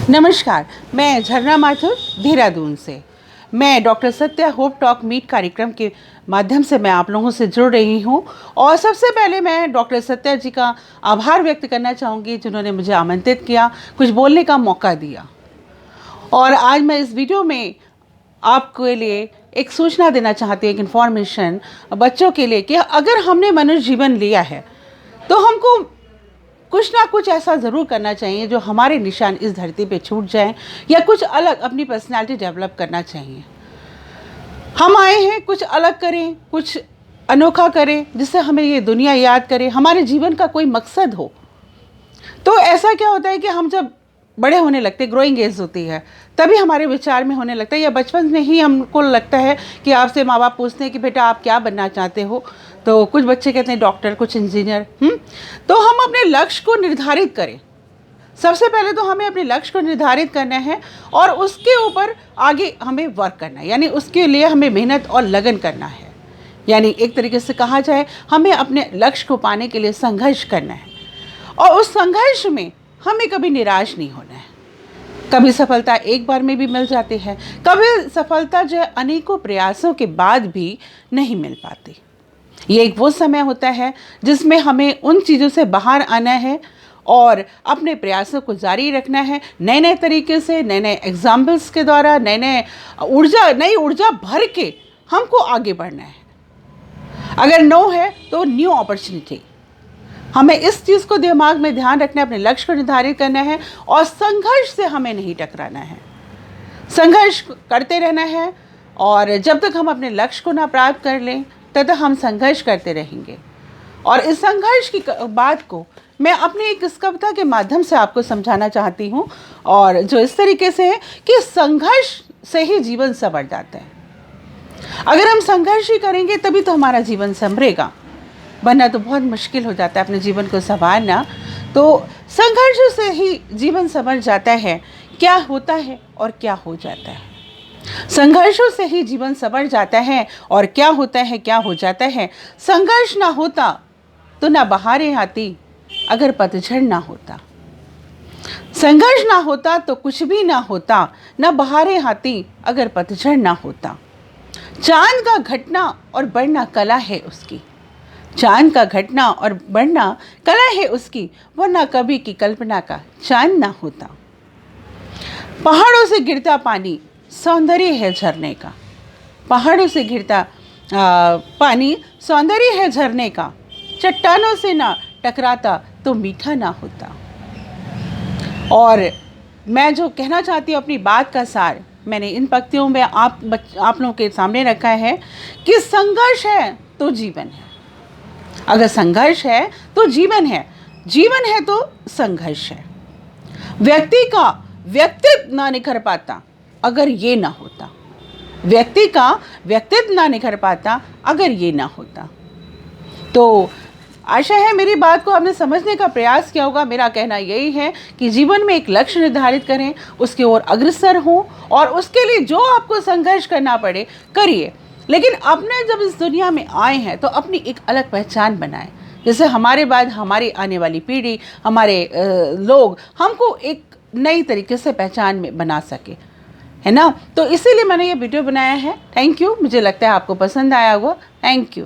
नमस्कार, मैं झरना माथुर देहरादून से। मैं doctor Satya hope talk meet कार्यक्रम के माध्यम से मैं आप लोगों से जुड़ रही हूं और सबसे पहले मैं डॉक्टर सत्या जी का आभार व्यक्त करना चाहूँगी जिन्होंने मुझे आमंत्रित किया, कुछ बोलने का मौका दिया। और आज मैं इस वीडियो में आपके लिए एक सूचना देना चाहती हूँ, एक इन्फॉर्मेशन बच्चों के लिए कि अगर हमने मनुष्य जीवन लिया है तो हमको कुछ ना कुछ ऐसा ज़रूर करना चाहिए जो हमारे निशान इस धरती पे छूट जाएं, या कुछ अलग अपनी पर्सनालिटी डेवलप करना चाहिए। हम आए हैं कुछ अलग करें, कुछ अनोखा करें, जिससे हमें ये दुनिया याद करे, हमारे जीवन का कोई मकसद हो। तो ऐसा क्या होता है कि हम जब बड़े होने लगते, ग्रोइंग एज होती है, तभी हमारे विचार में होने लगता है, या बचपन में ही हमको लगता है कि आपसे माँ बाप पूछते हैं कि बेटा आप क्या बनना चाहते हो, तो कुछ बच्चे कहते हैं डॉक्टर, कुछ इंजीनियर। तो हम अपने लक्ष्य को निर्धारित करें। सबसे पहले तो हमें अपने लक्ष्य को निर्धारित करना है और उसके ऊपर आगे हमें वर्क करना है, यानी उसके लिए हमें मेहनत और लगन करना है। यानी एक तरीके से कहा जाए, हमें अपने लक्ष्य को पाने के लिए संघर्ष करना है और उस संघर्ष में हमें कभी निराश नहीं होना है। कभी सफलता एक बार में भी मिल जाती है, कभी सफलता जो है अनेकों प्रयासों के बाद भी नहीं मिल पाती। ये एक वो समय होता है जिसमें हमें उन चीज़ों से बाहर आना है और अपने प्रयासों को जारी रखना है, नए नए तरीके से, नए नए एग्जाम्पल्स के द्वारा, नई ऊर्जा भर के हमको आगे बढ़ना है। अगर नो है तो न्यू अपॉर्चुनिटी। हमें इस चीज़ को दिमाग में ध्यान रखना है, अपने लक्ष्य को निर्धारित करना है और संघर्ष से हमें नहीं टकराना है। संघर्ष करते रहना है और जब तक हम अपने लक्ष्य को ना प्राप्त कर लें तब तक हम संघर्ष करते रहेंगे। और इस संघर्ष की बात को मैं अपनी एक इस कविता के माध्यम से आपको समझाना चाहती हूँ, और जो इस तरीके से है कि संघर्ष से ही जीवन संवर जाता है। अगर हम संघर्ष ही करेंगे तभी तो हमारा जीवन संभरेगा, वरना तो बहुत मुश्किल हो जाता है अपने जीवन को संवारना। तो संघर्ष से ही जीवन संवर जाता है। क्या होता है और क्या हो जाता है, संघर्षों से ही जीवन संवर जाता है और क्या होता है, क्या हो जाता है। संघर्ष ना होता तो ना बहारें आती, अगर पतझड़ ना होता। संघर्ष ना होता तो कुछ भी ना होता, ना बहारें आती अगर पतझड़ ना होता। चांद का घटना और बढ़ना कला है उसकी, चांद का घटना और बढ़ना कला है उसकी, वरना कभी की कल्पना का चांद ना होता। पहाड़ों से गिरता पानी सौंदर्य है झरने का, पहाड़ों से गिरता पानी सौंदर्य है झरने का, चट्टानों से ना टकराता तो मीठा ना होता। और मैं जो कहना चाहती हूँ, अपनी बात का सार मैंने इन पंक्तियों में आप लोगों के सामने रखा है कि संघर्ष है तो जीवन है। अगर संघर्ष है तो जीवन है, जीवन है तो संघर्ष है। व्यक्ति का व्यक्तित्व ना निखर पाता अगर ये ना होता, व्यक्ति का व्यक्तित्व ना निखर पाता अगर ये ना होता। तो आशा है मेरी बात को आपने समझने का प्रयास किया होगा। मेरा कहना यही है कि जीवन में एक लक्ष्य निर्धारित करें, उसकी ओर अग्रसर हों और उसके लिए जो आपको संघर्ष करना पड़े करिए, लेकिन अपने जब इस दुनिया में आए हैं तो अपनी एक अलग पहचान बनाएं, जैसे हमारे बाद हमारी आने वाली पीढ़ी, हमारे लोग हमको एक नई तरीके से पहचान में बना सके, है ना। तो इसीलिए मैंने ये वीडियो बनाया है। Thank you. मुझे लगता है आपको पसंद आया होगा। Thank you.